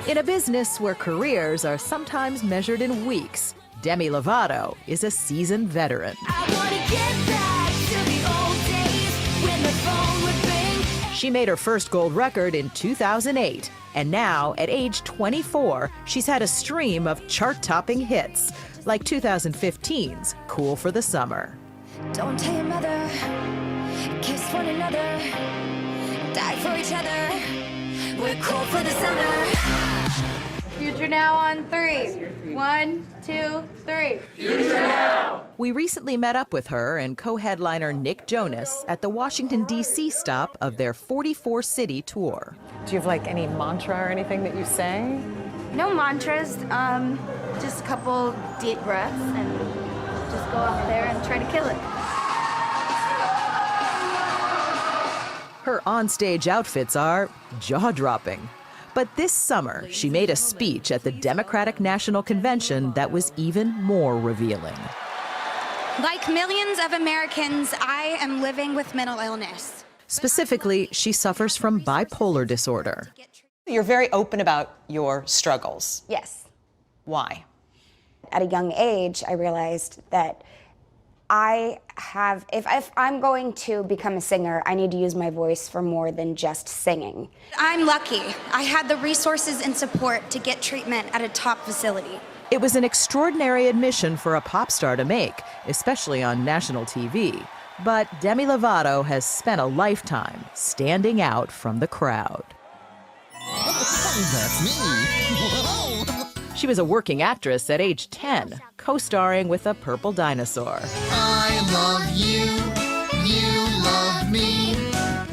In a business where careers are sometimes measured in weeks, Demi Lovato is a seasoned veteran. I wanna get back to the old days when the phone would ring. She made her first gold record in 2008, and now, at age 24, she's had a stream of chart-topping hits, like 2015's Cool for the Summer. Don't tell your mother, kiss one another, die for each other. We're cool for the summer. Future Now on 3. 1, 2, 3. Future Now. We recently met up with her and co-headliner Nick Jonas at the Washington, D.C. stop of their 44-city tour. Do you have like any mantra or anything that you say? No mantras, just a couple deep breaths and just go out there and try to kill it. Her onstage outfits are jaw-dropping. But this summer, she made a speech at the Democratic National Convention that was even more revealing. Like millions of Americans, I am living with mental illness. Specifically, she suffers from bipolar disorder. You're very open about your struggles. Yes. Why? At a young age, I realized that if I'm going to become a singer, I need to use my voice for more than just singing. I'm lucky. I had the resources and support to get treatment at a top facility. It was an extraordinary admission for a pop star to make, especially on national TV. But Demi Lovato has spent a lifetime standing out from the crowd. That's me. Whoa. She was a working actress at age 10, co-starring with a purple dinosaur. I love you, you love me.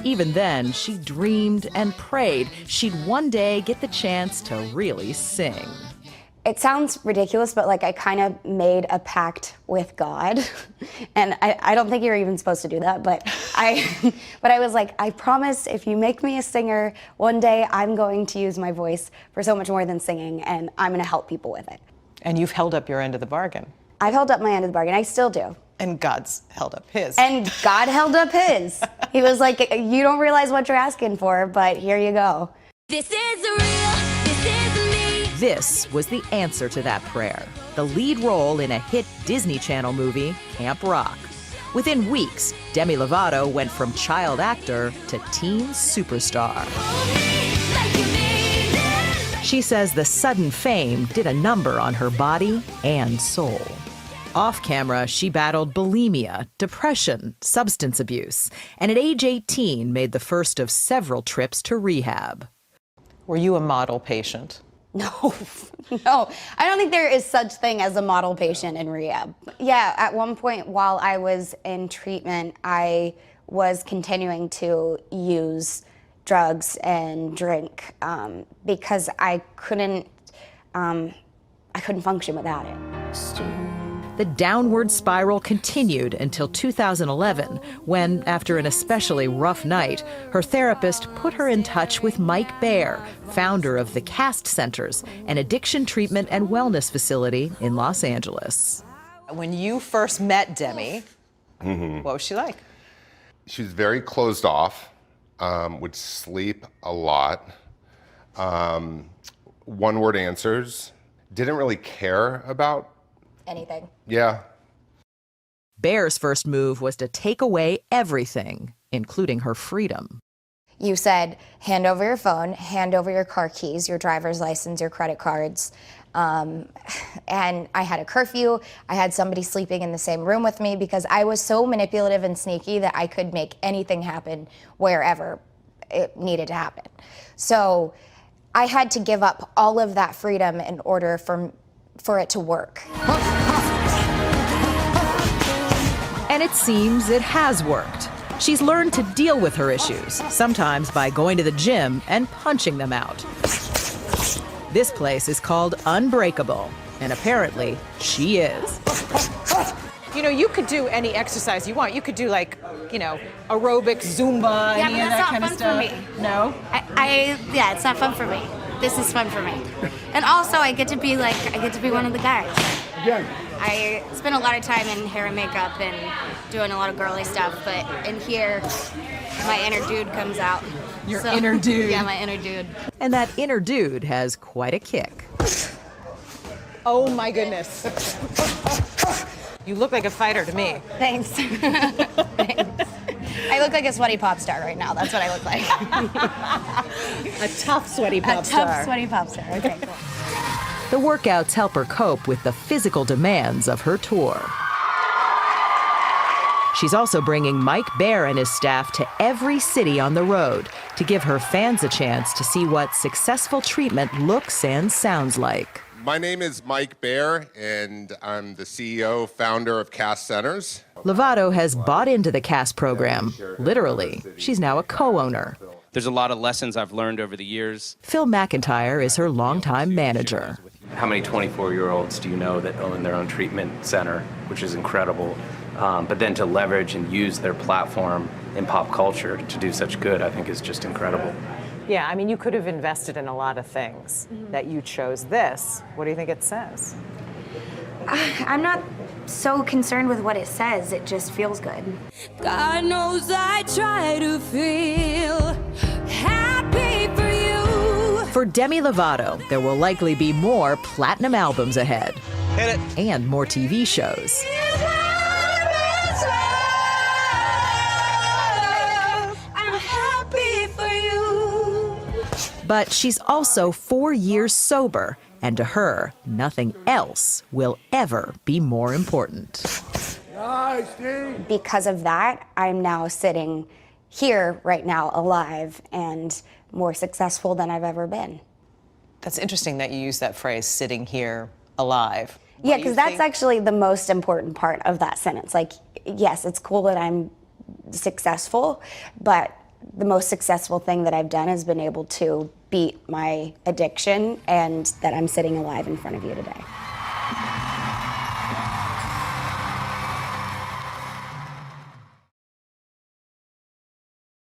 Even then, she dreamed and prayed she'd one day get the chance to really sing. It sounds ridiculous, but like I kind of made a pact with God. And I don't think you're even supposed to do that, but I was like, I promise if you make me a singer, one day I'm going to use my voice for so much more than singing, and I'm gonna help people with it. And you've held up your end of the bargain. I've held up my end of the bargain, I still do. And God's held up his. And God held up his. He was like, you don't realize what you're asking for, but here you go. This is real, this is me. This was the answer to that prayer, the lead role in a hit Disney Channel movie, Camp Rock. Within weeks, Demi Lovato went from child actor to teen superstar. She says the sudden fame did a number on her body and soul. Off camera, she battled bulimia, depression, substance abuse, and at age 18 made the first of several trips to rehab. Were you a model patient? No, no. I don't think there is such thing as a model patient in rehab. Yeah, at one point while I was in treatment, I was continuing to use drugs and drink because I couldn't function without it. The downward spiral continued until 2011, when, after an especially rough night, her therapist put her in touch with Mike Baer, founder of the CAST Centers, an addiction treatment and wellness facility in Los Angeles. When you first met Demi, what was she like? She was very closed off, would sleep a lot, one-word answers, didn't really care about Anything. Yeah. Baer's first move was to take away everything, including her freedom. You said, hand over your phone, hand over your car keys, your driver's license, your credit cards. And I had a curfew. I had somebody sleeping in the same room with me because I was so manipulative and sneaky that I could make anything happen wherever it needed to happen. So I had to give up all of that freedom in order for it to work. And it seems it has worked. She's learned to deal with her issues, sometimes by going to the gym and punching them out. This place is called Unbreakable, and apparently she is. You know, you could do any exercise you want. You could do like, you know, aerobic, Zumba, Yeah, any but of that's that not kind of fun stuff. for me. No? Yeah, it's not fun for me. This is fun for me. And also I get to be one of the guys. I spend a lot of time in hair and makeup and doing a lot of girly stuff, but in here, my inner dude comes out. Your inner dude. Yeah, my inner dude. And that inner dude has quite a kick. Oh my goodness. You look like a fighter to me. Thanks. Thanks. I look like a sweaty pop star right now. That's what I look like. A tough, sweaty pop A star. tough, sweaty pop star. Okay, cool. The workouts help her cope with the physical demands of her tour. She's also bringing Mike Bair and his staff to every city on the road to give her fans a chance to see what successful treatment looks and sounds like. My name is Mike Bair, and I'm the CEO, founder of Cast Centers. Lovato has bought into the cast program. Literally, she's now a co-owner. There's a lot of lessons I've learned over the years. Phil McIntyre is her longtime manager. How many 24-year-olds do you know that own their own treatment center, which is incredible. But then to leverage and use their platform in pop culture to do such good, I think is just incredible. Yeah, I mean, you could have invested in a lot of things. That you chose this. What do you think it says? I'm not so concerned with what it says. It just feels good. God knows I try to feel happy for you. For Demi Lovato, there will likely be more platinum albums ahead. Hit it. And more TV shows. I'm happy for you. But she's also 4 years sober, and to her, nothing else will ever be more important. Because of that, I'm now sitting here right now alive and more successful than I've ever been. That's interesting that you use that phrase, sitting here alive. Yeah, because that's actually the most important part of that sentence. Like, yes, it's cool that I'm successful, but the most successful thing that I've done has been able to beat my addiction and that I'm sitting alive in front of you today.